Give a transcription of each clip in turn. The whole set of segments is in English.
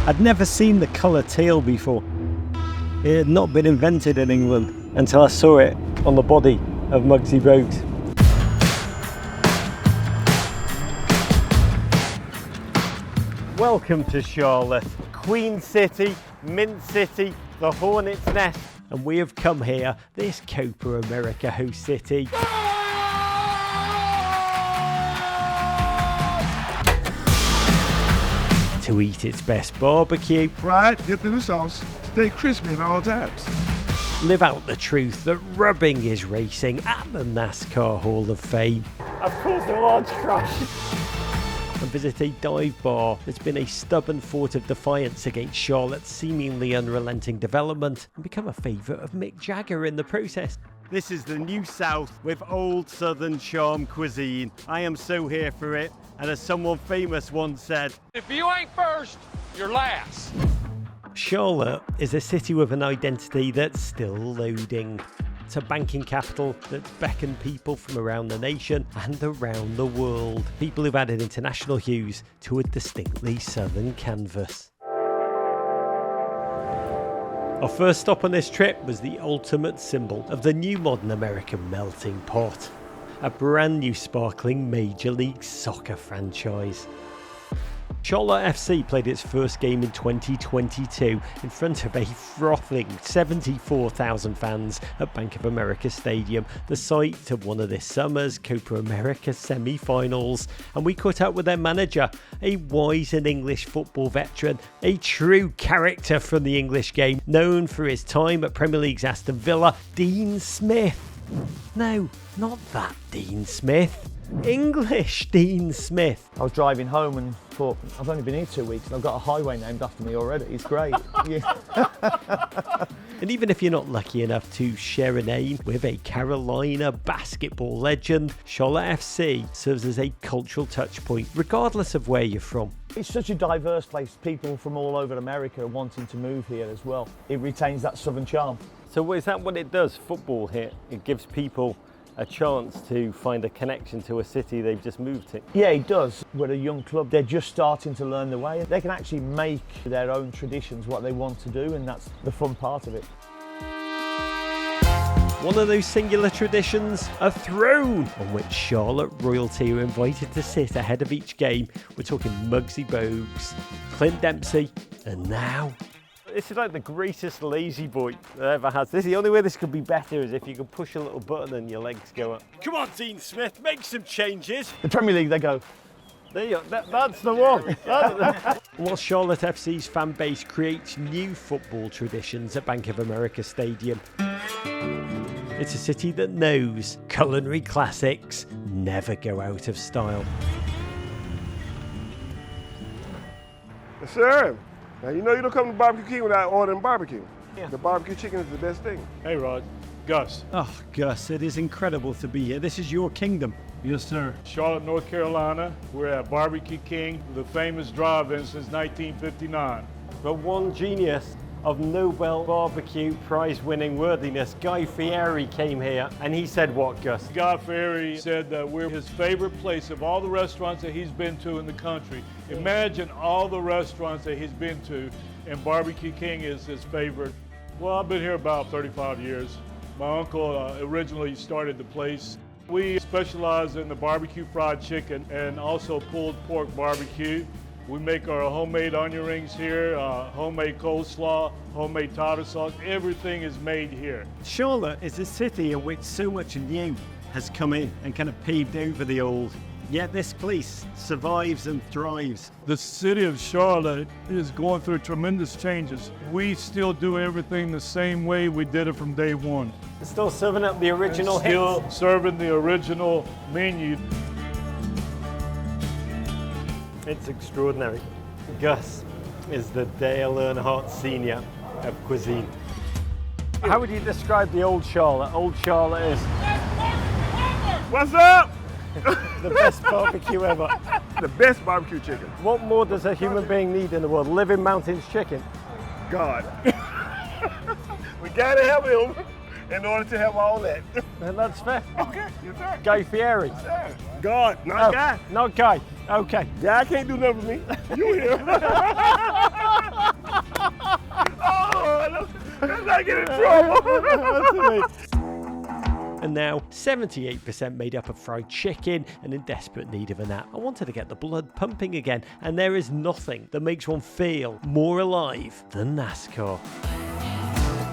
I'd never seen the colour teal before. It had not been invented in England until I saw it on the body of Muggsy Bogues. Welcome to Charlotte, Queen City, Mint City, the Hornet's Nest, and we have come here, this Copa América host city, to eat its best barbecue, fried, dipped in the sauce, stay crispy at all times. Live out the truth that rubbing is racing at the NASCAR Hall of Fame. I've caused a large crash. And visit a dive bar that's been a stubborn fort of defiance against Charlotte's seemingly unrelenting development and become a favourite of Mick Jagger in the process. This is the New South with old Southern charm cuisine. I am so here for it, and as someone famous once said, if you ain't first, you're last. Charlotte is a city with an identity that's still loading. It's a banking capital that's beckoned people from around the nation and around the world. People who've added international hues to a distinctly southern canvas. Our first stop on this trip was the ultimate symbol of the new modern American melting pot. A brand new sparkling Major League Soccer franchise. Charlotte FC played its first game in 2022 in front of a frothing 74,000 fans at Bank of America Stadium, the site of one of this summer's Copa América semi-finals. And we caught up with their manager, a wise and English football veteran, a true character from the English game, known for his time at Premier League's Aston Villa, Dean Smith. No, not that Dean Smith. English Dean Smith. I was driving home and thought, I've only been here 2 weeks and I've got a highway named after me already. It's great. Yeah. And even if you're not lucky enough to share a name with a Carolina basketball legend, Charlotte FC serves as a cultural touch point, regardless of where you're from. It's such a diverse place. People from all over America are wanting to move here as well. It retains that southern charm. So is that what it does, football here? It gives people a chance to find a connection to a city they've just moved to? Yeah, it does. We're a young club. They're just starting to learn the way. They can actually make their own traditions, what they want to do, and that's the fun part of it. One of those singular traditions, a throne, on which Charlotte royalty are invited to sit ahead of each game. We're talking Muggsy Bogues, Clint Dempsey, and now... This is like the greatest lazy boy that ever has. This is the only way this could be better is if you could push a little button and your legs go up. Come on, Dean Smith, make some changes. The Premier League, they go. There you go, that's the one. While Charlotte FC's fan base creates new football traditions at Bank of America Stadium, it's a city that knows culinary classics never go out of style. Yes, sir. Now, you know you don't come to Barbecue King without ordering barbecue. Yeah. The barbecue chicken is the best thing. Hey, Rod. Gus. Oh, Gus, it is incredible to be here. This is your kingdom. Yes, sir. Charlotte, North Carolina. We're at Barbecue King, the famous drive-in since 1959. But one genius of Nobel barbecue prize-winning worthiness, Guy Fieri, came here, and he said what, Gus? Guy Fieri said that we're his favorite place of all the restaurants that he's been to in the country. Imagine all the restaurants that he's been to, and Barbecue King is his favorite. Well, I've been here about 35 years. My uncle originally started the place. We specialize in the barbecue fried chicken and also pulled pork barbecue. We make our homemade onion rings here, homemade coleslaw, homemade tartar sauce. Everything is made here. Charlotte is a city in which so much new has come in and kind of paved over the old. Yet this place survives and thrives. The city of Charlotte is going through tremendous changes. We still do everything the same way we did it from day one. It's still serving up the original hits. Still serving the original menu. It's extraordinary. Gus is the Dale Earnhardt Senior of cuisine. How would you describe the old Charlotte? Old Charlotte is... What's up? The best barbecue ever. The best barbecue chicken. What more does a human being need in the world? Living Mountains chicken. God. We gotta have him in order to have all that. And that's fair. Okay, yes sir. Guy Fieri. Sir. God, not Guy. Not Guy. Okay. Guy can't do nothing for me. You here. might get in trouble. And now 78% made up of fried chicken and in desperate need of a nap. I wanted to get the blood pumping again, and there is nothing that makes one feel more alive than NASCAR.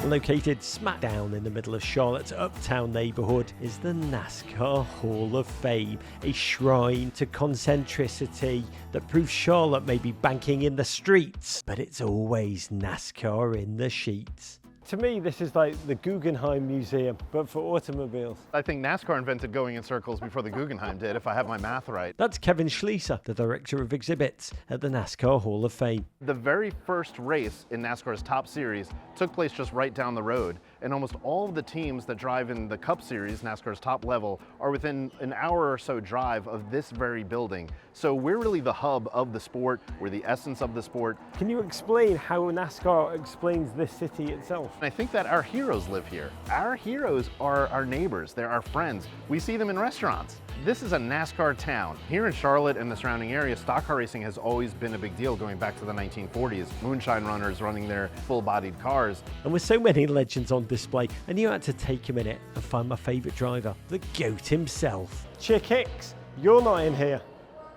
Located smack down in the middle of Charlotte's uptown neighbourhood is the NASCAR Hall of Fame, a shrine to concentricity that proves Charlotte may be banking in the streets, but it's always NASCAR in the sheets. To me, this is like the Guggenheim Museum, but for automobiles. I think NASCAR invented going in circles before the Guggenheim did, if I have my math right. That's Kevin Schlieser, the director of exhibits at the NASCAR Hall of Fame. The very first race in NASCAR's Top Series took place just right down the road, and almost all of the teams that drive in the Cup Series, NASCAR's top level, are within an hour or so drive of this very building. So we're really the hub of the sport, we're the essence of the sport. Can you explain how NASCAR explains this city itself? And I think that our heroes live here. Our heroes are our neighbors, they're our friends. We see them in restaurants. This is a NASCAR town. Here in Charlotte and the surrounding area, stock car racing has always been a big deal going back to the 1940s. Moonshine runners running their full-bodied cars. And with so many legends on display, I knew I had to take a minute and find my favourite driver, the GOAT himself. Chick Hicks, you're not in here.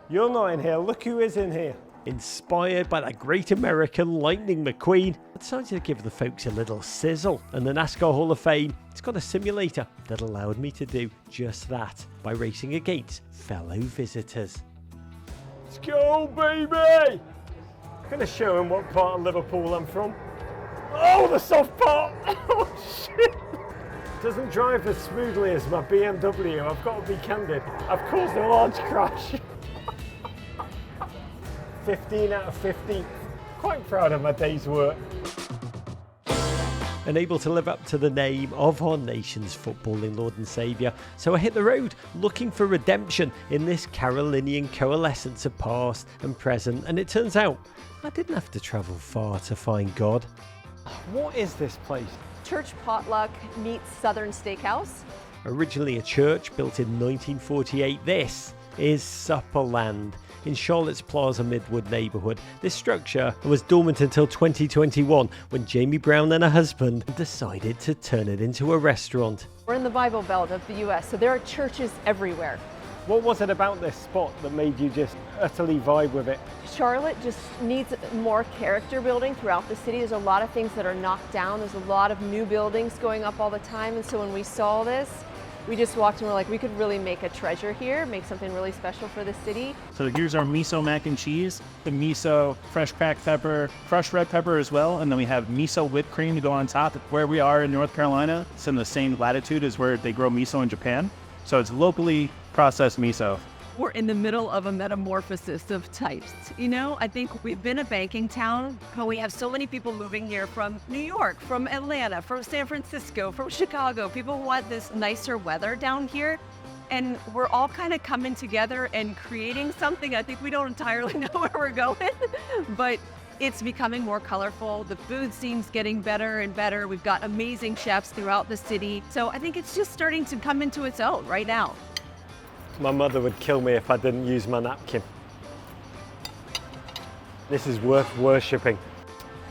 You're not in here. Look who is in here. Inspired by that great American Lightning McQueen, I decided to give the folks a little sizzle, and the NASCAR Hall of Fame, it's got a simulator that allowed me to do just that by racing against fellow visitors. Let's go, baby! I'm going to show him what part of Liverpool I'm from. Oh, the soft part! Oh, shit! Doesn't drive as smoothly as my BMW, I've got to be candid. I've caused a large crash. 15 out of 50. Quite proud of my day's work. Unable to live up to the name of our nation's footballing Lord and Saviour, so I hit the road looking for redemption in this Carolinian coalescence of past and present, and it turns out I didn't have to travel far to find God. What is this place? Church potluck meets Southern Steakhouse. Originally a church built in 1948, this is Supperland. In Charlotte's Plaza Midwood neighbourhood, this structure was dormant until 2021 when Jamie Brown and her husband decided to turn it into a restaurant. We're in the Bible Belt of the US, so there are churches everywhere. What was it about this spot that made you just utterly vibe with it? Charlotte just needs more character building throughout the city. There's a lot of things that are knocked down. There's a lot of new buildings going up all the time, and so when we saw this, we just walked and we're like, we could really make a treasure here, make something really special for the city. So here's our miso mac and cheese, the miso, fresh cracked pepper, crushed red pepper as well, and then we have miso whipped cream to go on top. Where we are in North Carolina, it's in the same latitude as where they grow miso in Japan. So it's locally processed miso. We're in the middle of a metamorphosis of types. You know, I think we've been a banking town, but we have so many people moving here from New York, from Atlanta, from San Francisco, from Chicago. People want this nicer weather down here. And we're all kind of coming together and creating something. I think we don't entirely know where we're going, but it's becoming more colorful. The food seems getting better and better. We've got amazing chefs throughout the city. So I think it's just starting to come into its own right now. My mother would kill me if I didn't use my napkin. This is worth worshipping.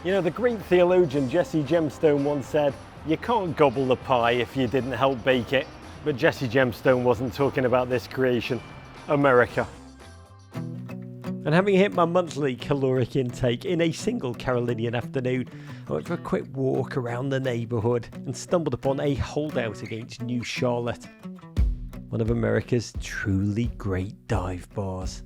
You know, the great theologian Jesse Gemstone once said, you can't gobble the pie if you didn't help bake it. But Jesse Gemstone wasn't talking about this creation, America. And having hit my monthly caloric intake in a single Carolinian afternoon, I went for a quick walk around the neighbourhood and stumbled upon a holdout against New Charlotte, one of America's truly great dive bars.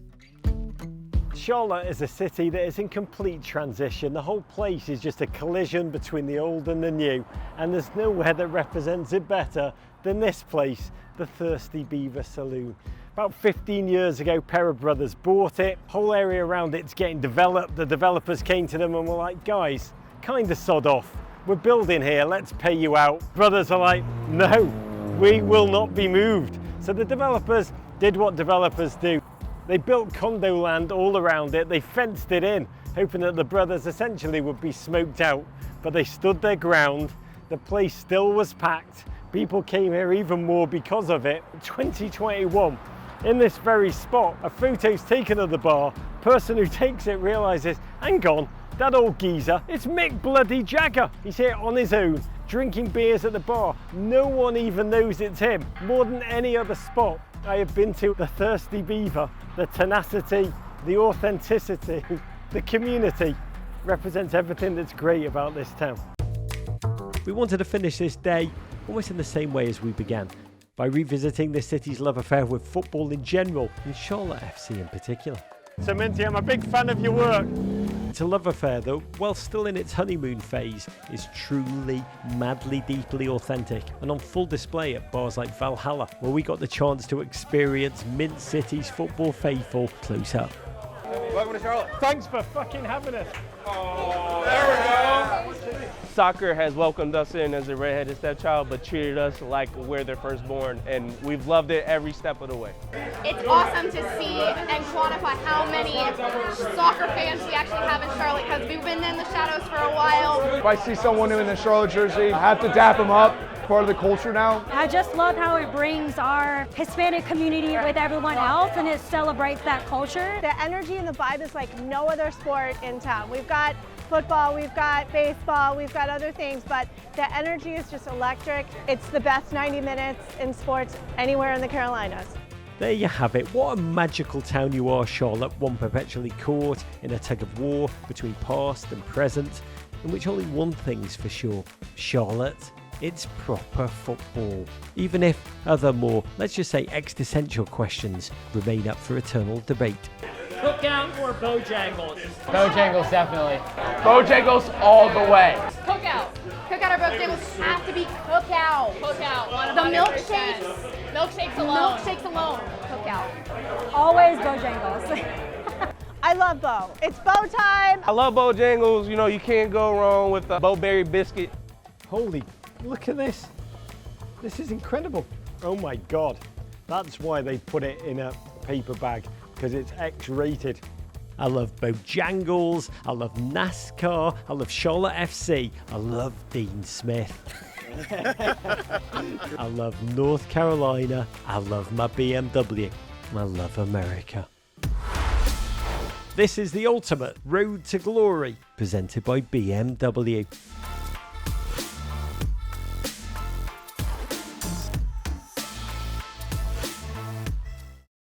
Charlotte is a city that is in complete transition. The whole place is just a collision between the old and the new, and there's nowhere that represents it better than this place, the Thirsty Beaver Saloon. About 15 years ago, pair of brothers bought it. Whole area around it's getting developed. The developers came to them and were like, guys, kind of sod off. We're building here, let's pay you out. Brothers are like, no, we will not be moved. So the developers did what developers do. They built condo land all around it. They fenced it in, hoping that the brothers essentially would be smoked out. But they stood their ground. The place still was packed. People came here even more because of it. 2021, in this very spot, a photo's taken of the bar. Person who takes it realizes, hang on, that old geezer, it's Mick bloody Jagger. He's here on his own, drinking beers at the bar. No one even knows it's him. More than any other spot I have been to, the Thirsty Beaver, the tenacity, the authenticity, the community represents everything that's great about this town. We wanted to finish this day almost in the same way as we began, by revisiting the city's love affair with football in general, and Charlotte FC in particular. Usmnt, I'm a big fan of your work. It's a love affair that, while still in its honeymoon phase, is truly, madly, deeply authentic and on full display at bars like Valhalla, where we got the chance to experience Mint City's football faithful close up. Welcome to Charlotte. Thanks for fucking having us. Soccer has welcomed us in as a redheaded stepchild, but treated us like we're their firstborn, and we've loved it every step of the way. It's awesome to see and quantify how many soccer fans we actually have in Charlotte, because we've been in the shadows for a while. If I see someone new in the Charlotte jersey, I have to dap them up. Part of the culture now. I just love how it brings our Hispanic community with everyone else, and it celebrates that culture. The energy and the vibe is like no other sport in town. We've got football, we've got baseball, we've got other things, but the energy is just electric. It's the best 90 minutes in sports anywhere in the Carolinas. There you have it. What a magical town you are, Charlotte, one perpetually caught in a tug of war between past and present, in which only one thing's for sure: Charlotte, it's proper football. Even if other more, let's just say, existential questions remain up for eternal debate. Cookout or Bojangles? Bojangles, definitely. Bojangles all the way. Cookout. Cookout or Bojangles have to be Cookout. Cookout, 100%. The milkshakes. Milkshakes alone. Milkshakes alone. Cookout. Always Bojangles. I love Bo. It's Bo time. I love Bojangles. You know, you can't go wrong with a Bo-berry biscuit. Holy, look at this. This is incredible. Oh my God. That's why they put it in a paper bag, because it's X-rated. I love Bojangles, I love NASCAR, I love Charlotte FC, I love Dean Smith. I love North Carolina, I love my BMW, I love America. This is the ultimate road to glory, presented by BMW.